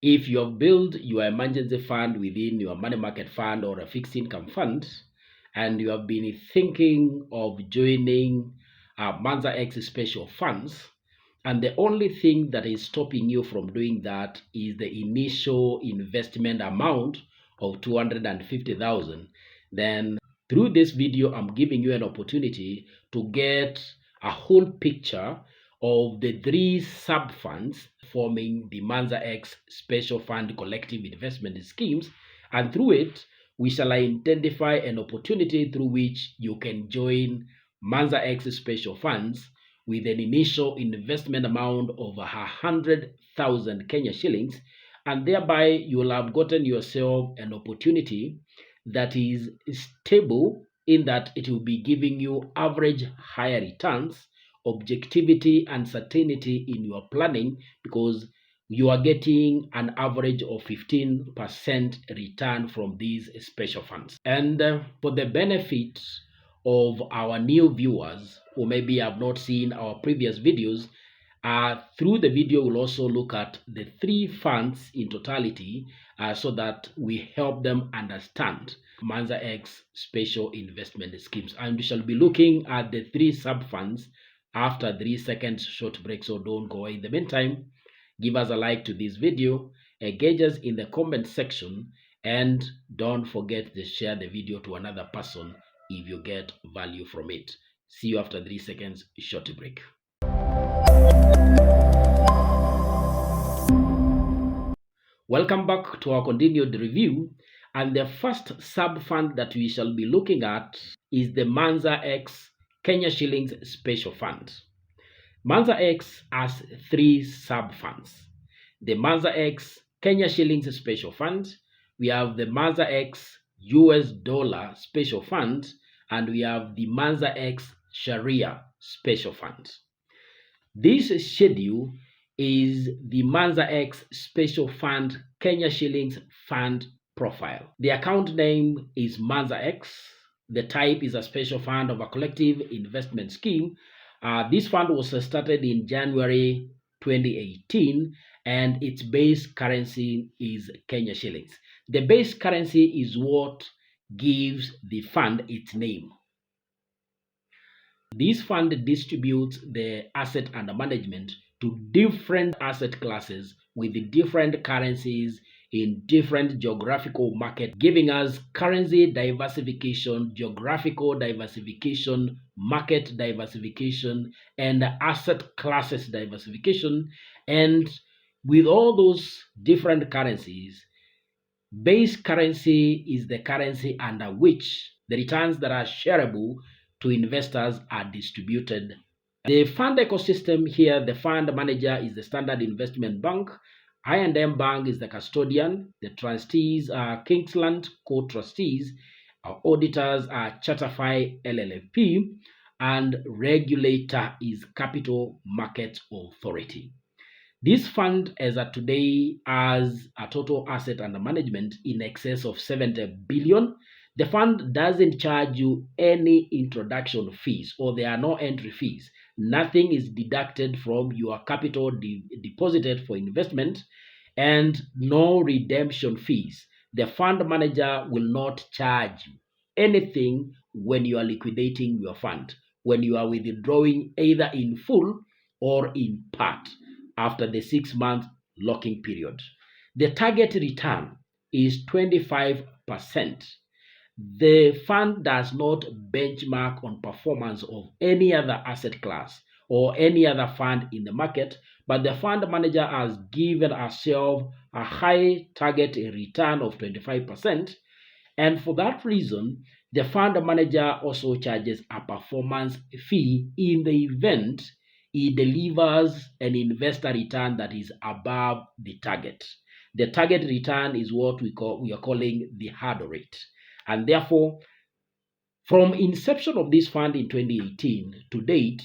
If you have built your emergency fund within your money market fund or a fixed income fund, and you have been thinking of joining MANSA X special funds, and the only thing that is stopping you from doing that is the initial investment amount of 250,000, then through this video, I'm giving you an opportunity to get a whole picture of the three sub-funds forming the MANSA X Special Fund Collective Investment Schemes, and through it, we shall identify an opportunity through which you can join MANSA X Special Funds with an initial investment amount of 100,000 Kenya shillings, and thereby you will have gotten yourself an opportunity that is stable in that it will be giving you average higher returns, objectivity and certainty in your planning, because you are getting an average of 15% return from these special funds. And for the benefit of our new viewers who maybe have not seen our previous videos, through the video we'll also look at the three funds in totality so that we help them understand MANSA X special investment schemes. And we shall be looking at the three sub-funds after 3 seconds short break, so don't go away. In the meantime, give us a like to this video, engage us in the comment section, and don't forget to share the video to another person if you get value from it. See you after 3 seconds short break. Welcome back to our continued review, and the first sub-fund that we shall be looking at is the MANSA X Kenya Shillings Special Fund. MANSA X has three sub-funds. The MANSA X Kenya Shillings Special Fund, we have the MANSA X US Dollar Special Fund, and we have the MANSA X Sharia Special Fund. This schedule is the MANSA X Special Fund Kenya Shillings Fund Profile. The account name is MANSA X. The type is a special fund of a collective investment scheme. This fund was started in January 2018, and its base currency is Kenya shillings. The base currency is what gives the fund its name. This fund distributes the asset under management to different asset classes with different currencies in different geographical market, giving us currency diversification, geographical diversification, market diversification, and asset classes diversification. And with all those different currencies, base currency is the currency under which the returns that are shareable to investors are distributed. The fund ecosystem here, the fund manager is the Standard Investment Bank. I&M Bank is the custodian. The trustees are Kingsland co-trustees. Our auditors are Charterfy LLP, and regulator is Capital Market Authority. This fund, as of today, has a total asset under management in excess of 70 billion. The fund doesn't charge you any introduction fees, or there are no entry fees. Nothing is deducted from your capital deposited for investment, and no redemption fees. The fund manager will not charge you anything when you are liquidating your fund, when you are withdrawing either in full or in part after the 6-month locking period. The target return is 25%. The fund does not benchmark on performance of any other asset class or any other fund in the market, but the fund manager has given herself a high target return of 25%, and for that reason, the fund manager also charges a performance fee in the event he delivers an investor return that is above the target. The target return is what we are calling the hurdle rate. And therefore, from inception of this fund in 2018 to date,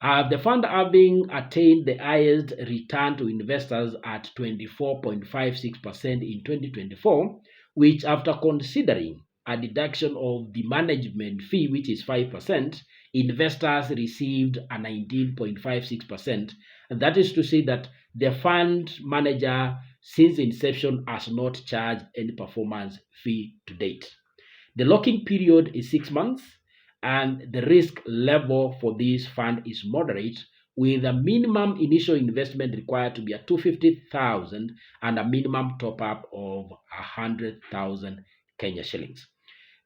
the fund having attained the highest return to investors at 24.56% in 2024, which, after considering a deduction of the management fee, which is 5%, investors received a 19.56%. And that is to say that the fund manager since inception has not charged any performance fee to date. The locking period is 6 months, and the risk level for this fund is moderate, with a minimum initial investment required to be at 250,000 and a minimum top up of 100,000 Kenya shillings.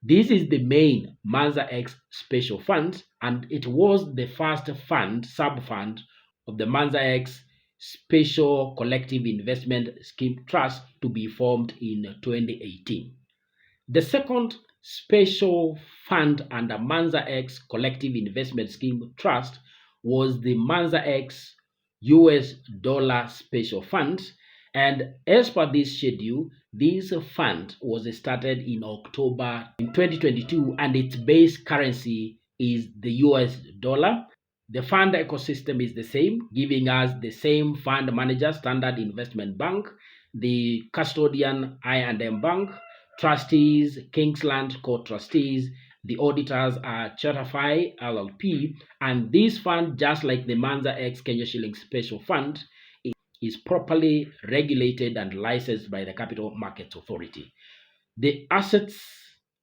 This is the main MANSA X special fund, and it was the first sub-fund of the MANSA X Special Collective Investment Scheme Trust to be formed in 2018. The second special fund under MANSA X Collective Investment Scheme Trust was the MANSA X US Dollar Special Fund. And as per this schedule, this fund was started in October in 2022, and its base currency is the US dollar. The fund ecosystem is the same, giving us the same fund manager, Standard Investment Bank, the custodian I&M Bank, trustees, Kingsland co-trustees. The auditors are Charterfy LLP, and this fund, just like the MANSA X Kenya Shillings Special Fund, is properly regulated and licensed by the Capital Markets Authority. The assets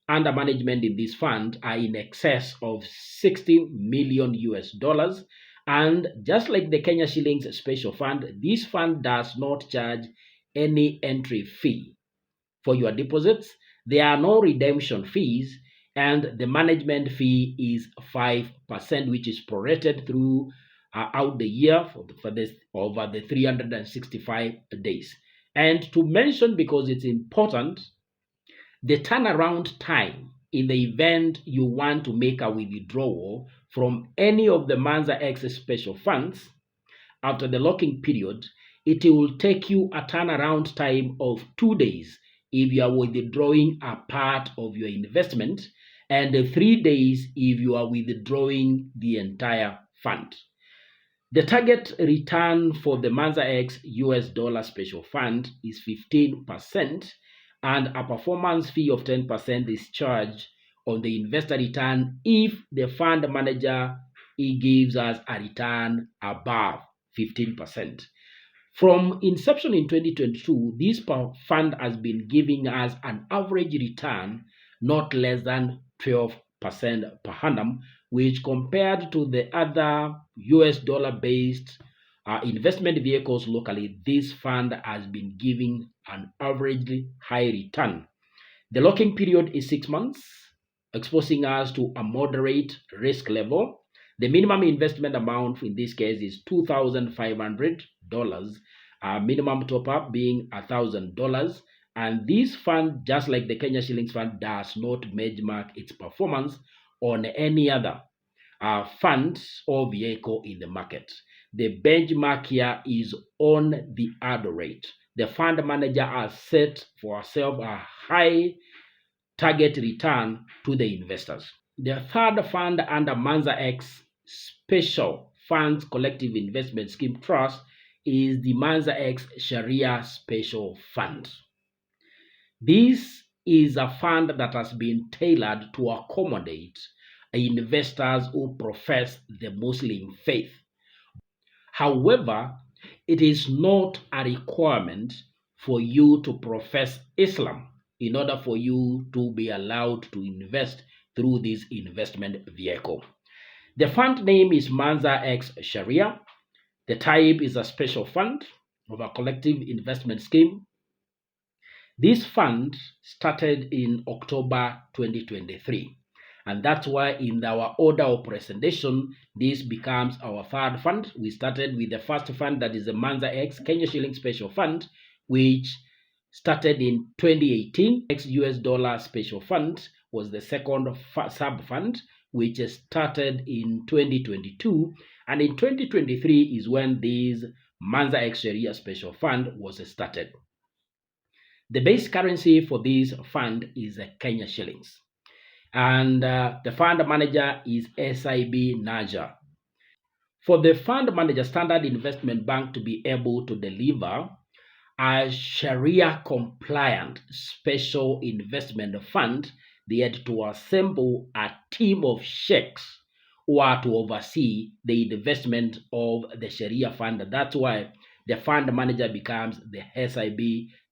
under management in this fund are in excess of 60 million US dollars. And just like the Kenya Shillings Special Fund, this fund does not charge any entry fee for your deposits. There are no redemption fees, and the management fee is 5%, which is prorated through out the year for this over the 365 days. And to mention, because it's important, the turnaround time in the event you want to make a withdrawal from any of the MANSA X special funds after the locking period, it will take you a turnaround time of 2 days if you are withdrawing a part of your investment, and 3 days if you are withdrawing the entire fund. The target return for the MANSA X US Dollar Special Fund is 15%, and a performance fee of 10% is charged on the investor return if the fund manager gives us a return above 15%. From inception in 2022, this fund has been giving us an average return not less than 12% per annum, which compared to the other US dollar-based investment vehicles locally, this fund has been giving an averagely high return. The locking period is 6 months, exposing us to a moderate risk level. The minimum investment amount in this case is $2,500, minimum top-up being $1,000. And this fund, just like the Kenya Shillings Fund, does not benchmark its performance on any other fund or vehicle in the market. The benchmark here is on the hurdle rate. The fund manager has set for herself a high target return to the investors. The third fund under MANSA X Special Funds Collective Investment Scheme Trust is the MANSA X Sharia Special Fund. This is a fund that has been tailored to accommodate investors who profess the Muslim faith. However, it is not a requirement for you to profess Islam in order for you to be allowed to invest through this investment vehicle. The fund name is MANSA X Sharia. The type is a special fund of a collective investment scheme. This fund started in October 2023, and that's why in our order of presentation, this becomes our third fund. We started with the first fund, that is the MANSA X Kenya Shilling Special Fund, which started in 2018. X US Dollar Special Fund was the second sub-fund, which started in 2022, and in 2023 is when this MANSA X Sharia Special Fund was started. The base currency for this fund is Kenya shillings, and the fund manager is SIB Naja. For the fund manager, Standard Investment Bank, to be able to deliver a Sharia compliant special investment fund, they had to assemble a team of sheikhs who are to oversee the investment of the Sharia fund. That's why The fund manager becomes the SIB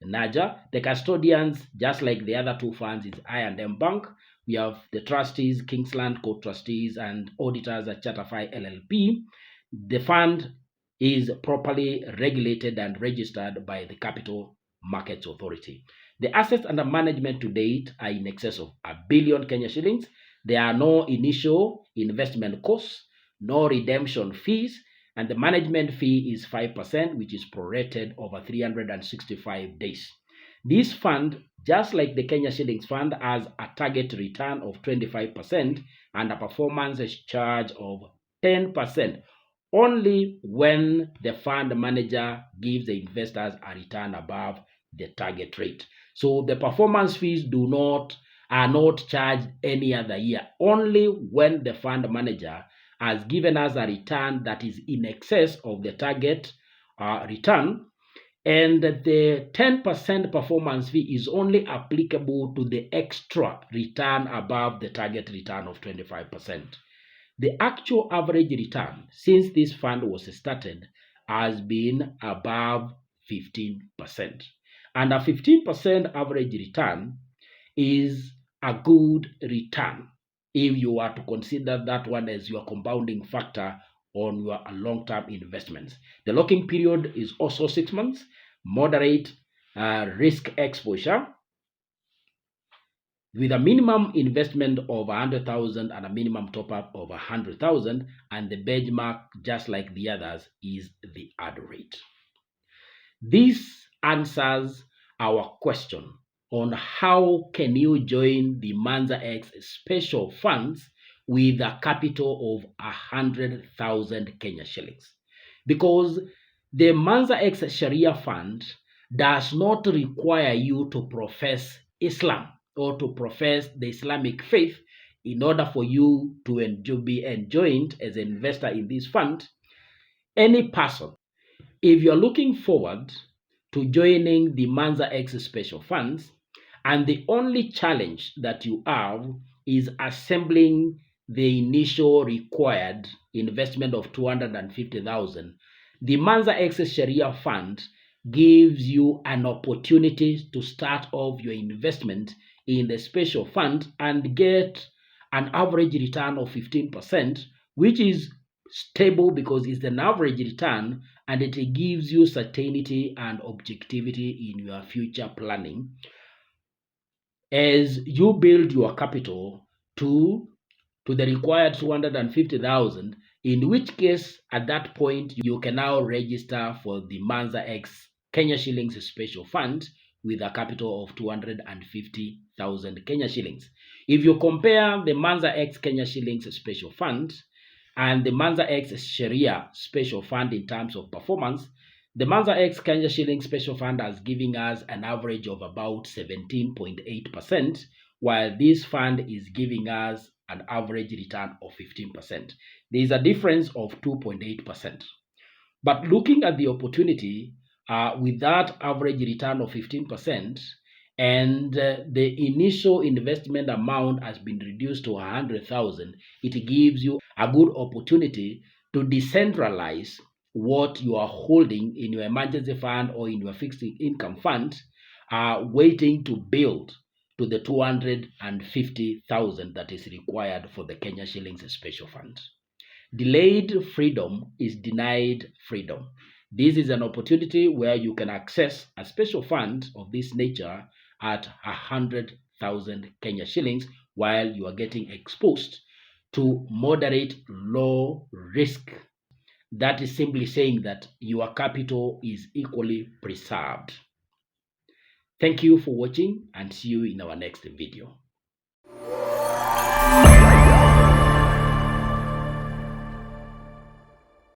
Naja. The custodians, just like the other two funds, is I&M Bank. We have the trustees, Kingsland Co-Trustees, and auditors at Charterfy LLP. The fund is properly regulated and registered by the Capital Markets Authority. The assets under management to date are in excess of 1 billion Kenya shillings. There are no initial investment costs, no redemption fees, and the management fee is 5%, which is prorated over 365 days. This fund, just like the Kenya Shillings Fund, has a target return of 25% and a performance charge of 10%, only when the fund manager gives the investors a return above the target rate. So the performance fees are not charged any other year, only when the fund manager has given us a return that is in excess of the target return, and the 10% performance fee is only applicable to the extra return above the target return of 25%. The actual average return since this fund was started has been above 15%. And a 15% average return is a good return if you are to consider that one as your compounding factor on your long-term investments. The locking period is also 6 months, moderate risk exposure, with a minimum investment of 100,000 and a minimum top-up of 100,000, and the benchmark, just like the others, is the add rate. This answers our question on how can you join the MANSA X special funds with a capital of 100,000 Kenya shillings. Because the MANSA X Sharia fund does not require you to profess Islam or to profess the Islamic faith in order for you to be enjoined as an investor in this fund. Any person, if you're looking forward to joining the MANSA X special funds, and the only challenge that you have is assembling the initial required investment of 250,000, the MANSA X Sharia fund gives you an opportunity to start off your investment in the special fund and get an average return of 15%, which is stable because it's an average return, and it gives you certainty and objectivity in your future planning as you build your capital to the required 250,000, in which case at that point you can now register for the MANSA X Kenya shillings special fund with a capital of 250,000 Kenya shillings. If you compare the MANSA X Kenya shillings special fund and the MANSA X Sharia special fund in terms of performance, the MANSA X Kenya shilling special fund has given us an average of about 17.8%, while this fund is giving us an average return of 15%. There is a difference of 2.8%. But looking at the opportunity with that average return of 15%, and the initial investment amount has been reduced to 100,000, it gives you a good opportunity to decentralize what you are holding in your emergency fund or in your fixed income fund, waiting to build to the 250,000 that is required for the Kenya shillings special fund. Delayed freedom is denied freedom. This is an opportunity where you can access a special fund of this nature at 100,000 Kenya shillings while you are getting exposed to moderate low risk. That is simply saying that your capital is equally preserved. Thank you for watching and see you in our next video.